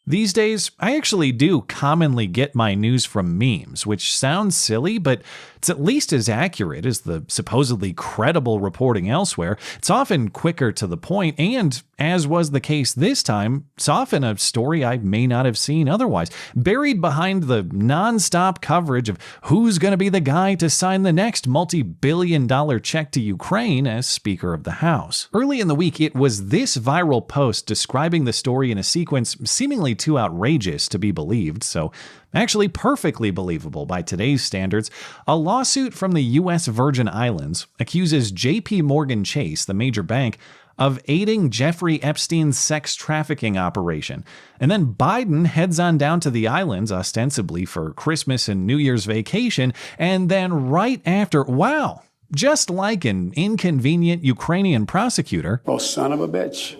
These days, I actually do commonly get my news from memes, which sounds silly, but it's at least as accurate as the supposedly credible reporting elsewhere. It's often quicker to the point, and, as was the case this time, it's often a story I may not have seen otherwise, buried behind the non-stop coverage of who's going to be the guy to sign the next multi-billion-dollar check to Ukraine as Speaker of the House. Early in the week, it was this viral post describing the story in a sequence seemingly too outrageous to be believed, so actually perfectly believable by today's standards. A lawsuit from the U.S. Virgin Islands accuses JPMorgan Chase, the major bank, of aiding Jeffrey Epstein's sex trafficking operation. And then Biden heads on down to the islands, ostensibly for Christmas and New Year's vacation, and then right after, wow, just like an inconvenient Ukrainian prosecutor, oh, son of a bitch,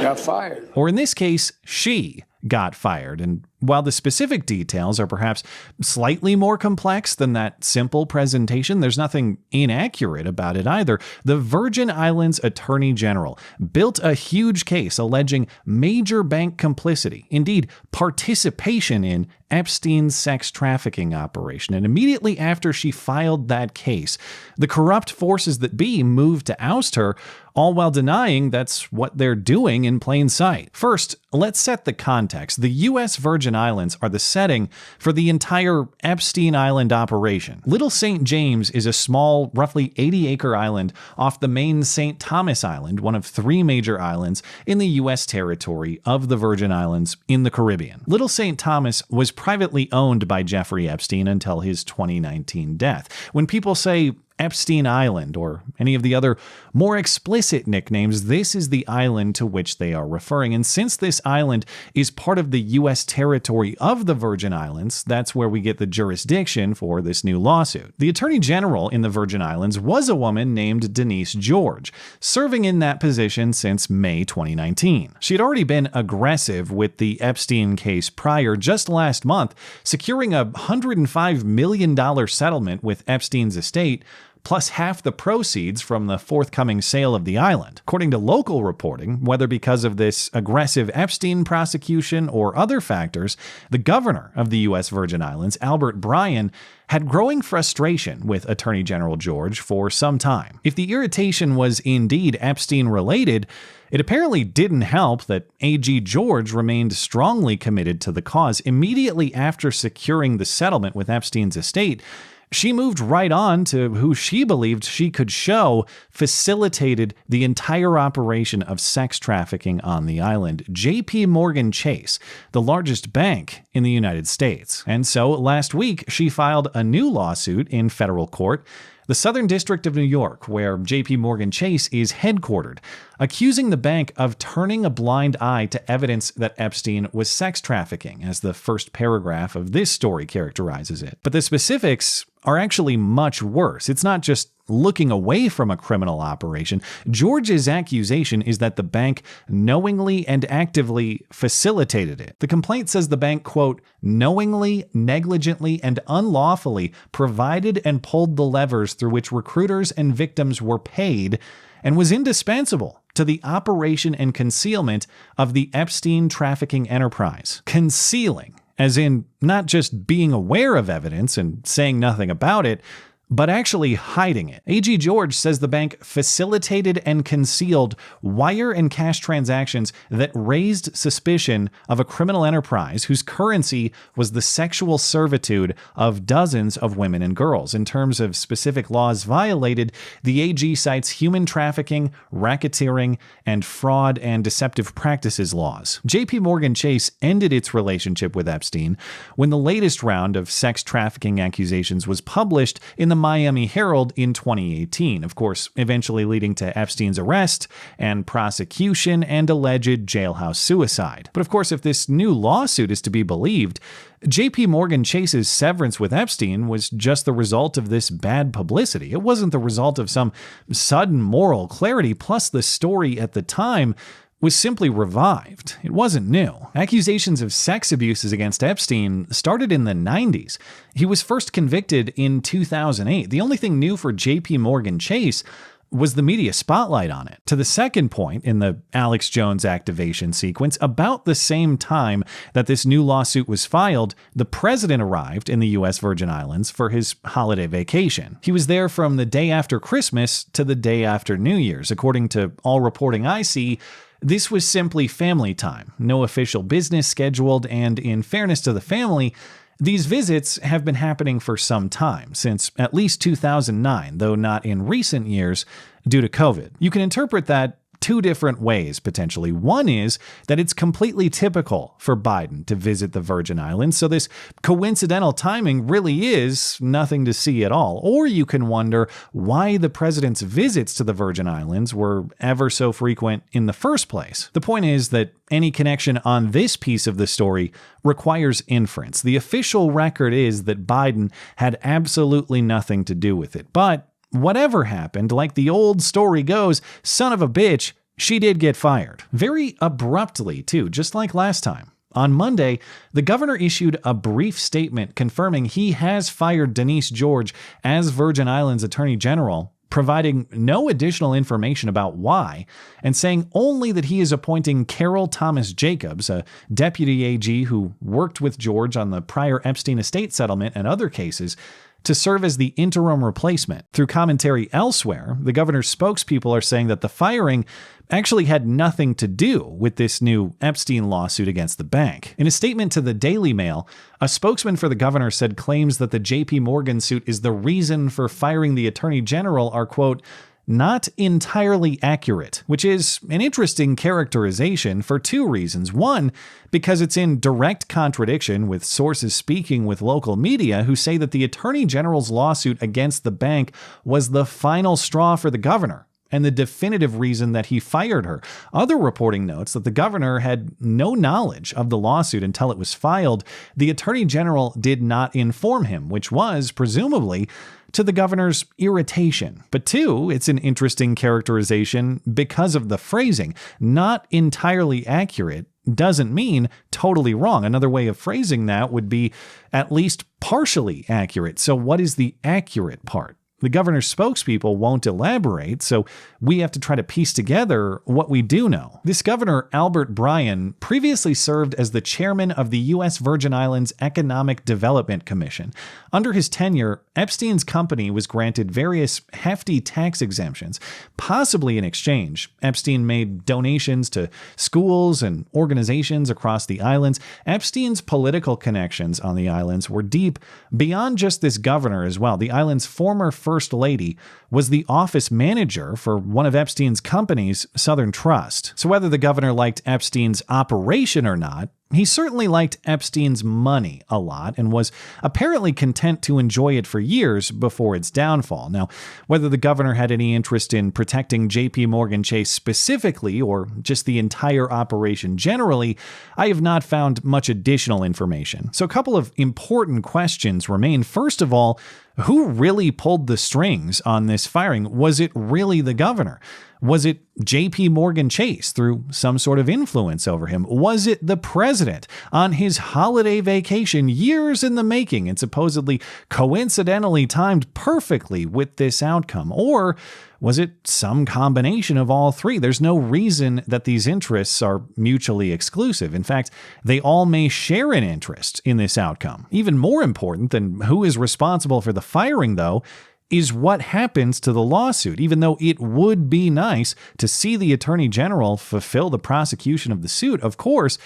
got fired. Or in this case, she got fired. And while the specific details are perhaps slightly more complex than that simple presentation, there's nothing inaccurate about it either. The Virgin Islands Attorney General built a huge case alleging major bank complicity, indeed participation in Epstein's sex trafficking operation. And immediately after she filed that case, the corrupt forces that be moved to oust her, all while denying that's what they're doing in plain sight. First, let's set the context. The U.S. Virgin Islands are the setting for the entire Epstein Island operation. Little St. James is a small, roughly 80-acre island off the main St. Thomas Island, one of 3 major islands in the U.S. territory of the Virgin Islands in the Caribbean. Little St. Thomas was privately owned by Jeffrey Epstein until his 2019 death. When people say Epstein Island, or any of the other more explicit nicknames, this is the island to which they are referring. And since this island is part of the U.S. territory of the Virgin Islands, that's where we get the jurisdiction for this new lawsuit. The Attorney General in the Virgin Islands was a woman named Denise George, serving in that position since May 2019. She had already been aggressive with the Epstein case prior, just last month, securing a $105 million settlement with Epstein's estate, plus half the proceeds from the forthcoming sale of the island. According to local reporting, whether because of this aggressive Epstein prosecution or other factors, the governor of the U.S. Virgin Islands, Albert Bryan, had growing frustration with Attorney General George for some time. If the irritation was indeed Epstein-related, it apparently didn't help that AG George remained strongly committed to the cause. Immediately after securing the settlement with Epstein's estate, she moved right on to who she believed she could show facilitated the entire operation of sex trafficking on the island, JPMorgan Chase, the largest bank in the United States. And so last week, she filed a new lawsuit in federal court, the Southern District of New York, where JPMorgan Chase is headquartered, accusing the bank of turning a blind eye to evidence that Epstein was sex trafficking, as the first paragraph of this story characterizes it. But the specifics are actually much worse. It's not just looking away from a criminal operation. George's accusation is that the bank knowingly and actively facilitated it. The complaint says the bank, quote, knowingly, negligently, and unlawfully provided and pulled the levers through which recruiters and victims were paid and was indispensable to the operation and concealment of the Epstein trafficking enterprise. Concealing, as in not just being aware of evidence and saying nothing about it, but actually hiding it. AG George says the bank facilitated and concealed wire and cash transactions that raised suspicion of a criminal enterprise whose currency was the sexual servitude of dozens of women and girls. In terms of specific laws violated, the AG cites human trafficking, racketeering, and fraud and deceptive practices laws. JPMorgan Chase ended its relationship with Epstein when the latest round of sex trafficking accusations was published in the Miami Herald in 2018, of course, eventually leading to Epstein's arrest and prosecution and alleged jailhouse suicide. But of course, if this new lawsuit is to be believed, JPMorgan Chase's severance with Epstein was just the result of this bad publicity. It wasn't the result of some sudden moral clarity, plus the story at the time was simply revived. It wasn't new. Accusations of sex abuses against Epstein started in the 90s. He was first convicted in 2008. The only thing new for JPMorgan Chase was the media spotlight on it. To the second point in the Alex Jones activation sequence, about the same time that this new lawsuit was filed, the president arrived in the U.S. Virgin Islands for his holiday vacation. He was there from the day after Christmas to the day after New Year's. According to all reporting I see, this was simply family time, no official business scheduled, and in fairness to the family, these visits have been happening for some time, since at least 2009, though not in recent years due to COVID. You can interpret that two different ways, potentially. One is that it's completely typical for Biden to visit the Virgin Islands, so this coincidental timing really is nothing to see at all. Or you can wonder why the president's visits to the Virgin Islands were ever so frequent in the first place. The point is that any connection on this piece of the story requires inference. The official record is that Biden had absolutely nothing to do with it. But whatever happened, like the old story goes, son of a bitch, she did get fired. Very abruptly, too, just like last time. On Monday, the governor issued a brief statement confirming he has fired Denise George as Virgin Islands Attorney General, providing no additional information about why, and saying only that he is appointing Carol Thomas Jacobs, a deputy AG who worked with George on the prior Epstein estate settlement and other cases, to serve as the interim replacement. Through commentary elsewhere, the governor's spokespeople are saying that the firing actually had nothing to do with this new Epstein lawsuit against the bank. In a statement to the Daily Mail, a spokesman for the governor said claims that the JPMorgan suit is the reason for firing the attorney general are, quote, not entirely accurate, which is an interesting characterization for two reasons. One, because it's in direct contradiction with sources speaking with local media who say that the attorney general's lawsuit against the bank was the final straw for the governor and the definitive reason that he fired her. Other reporting notes that the governor had no knowledge of the lawsuit until it was filed. The attorney general did not inform him, which was, presumably, to the governor's irritation. But two, it's an interesting characterization because of the phrasing. Not entirely accurate doesn't mean totally wrong. Another way of phrasing that would be at least partially accurate. So what is the accurate part? The governor's spokespeople won't elaborate, so we have to try to piece together what we do know. This governor, Albert Bryan, previously served as the chairman of the U.S. Virgin Islands Economic Development Commission. Under his tenure, Epstein's company was granted various hefty tax exemptions. Possibly in exchange, Epstein made donations to schools and organizations across the islands. Epstein's political connections on the islands were deep beyond just this governor as well. The island's former First Lady was the office manager for one of Epstein's companies, Southern Trust. So whether the governor liked Epstein's operation or not, he certainly liked Epstein's money a lot and was apparently content to enjoy it for years before its downfall. Now, whether the governor had any interest in protecting JPMorgan Chase specifically or just the entire operation generally, I have not found much additional information. So a couple of important questions remain. First of all, who really pulled the strings on this firing? Was it really the governor? Was it JPMorgan Chase through some sort of influence over him? Was it the president on his holiday vacation, years in the making and supposedly coincidentally timed perfectly with this outcome? Or was it some combination of all three? There's no reason that these interests are mutually exclusive. In fact, they all may share an interest in this outcome. Even more important than who is responsible for the firing, though, is what happens to the lawsuit. Even though it would be nice to see the attorney general fulfill the prosecution of the suit, of course,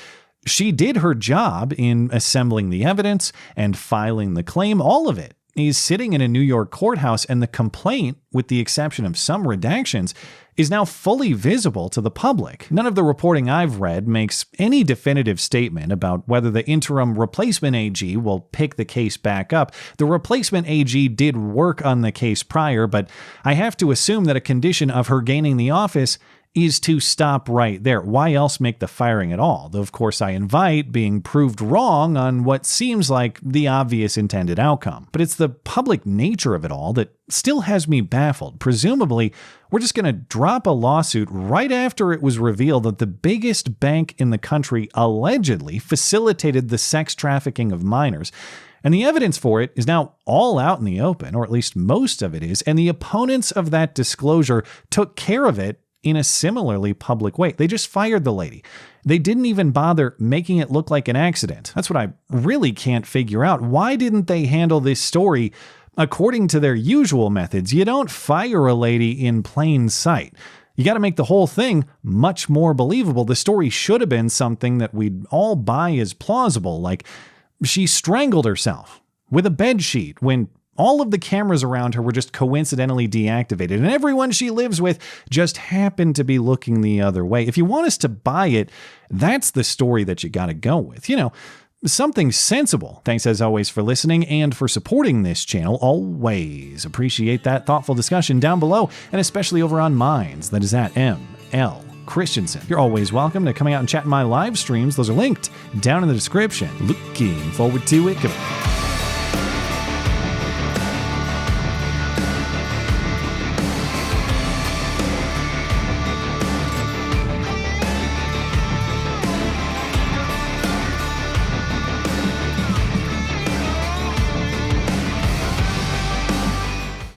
she did her job in assembling the evidence and filing the claim. All of it is sitting in a New York courthouse, and the complaint, with the exception of some redactions, is now fully visible to the public. None of the reporting I've read makes any definitive statement about whether the interim replacement AG will pick the case back up. The replacement AG did work on the case prior, but I have to assume that a condition of her gaining the office is to stop right there. Why else make the firing at all? Though, of course, I invite being proved wrong on what seems like the obvious intended outcome. But it's the public nature of it all that still has me baffled. Presumably, we're just going to drop a lawsuit right after it was revealed that the biggest bank in the country allegedly facilitated the sex trafficking of minors. And the evidence for it is now all out in the open, or at least most of it is, and the opponents of that disclosure took care of it in a similarly public way. They just fired the lady. They didn't even bother making it look like an accident. That's what I really can't figure out. Why didn't they handle this story according to their usual methods? You don't fire a lady in plain sight. You got to make the whole thing much more believable. The story should have been something that we'd all buy as plausible, like she strangled herself with a bed sheet when all of the cameras around her were just coincidentally deactivated, and everyone she lives with just happened to be looking the other way. If you want us to buy it, that's the story that you got to go with. Something sensible. Thanks as always for listening and for supporting this channel. Always appreciate that thoughtful discussion down below, and especially over on Minds. That is at ML Christiansen. You're always welcome to coming out and chat in my live streams. Those are linked down in the description. Looking forward to it. Goodbye.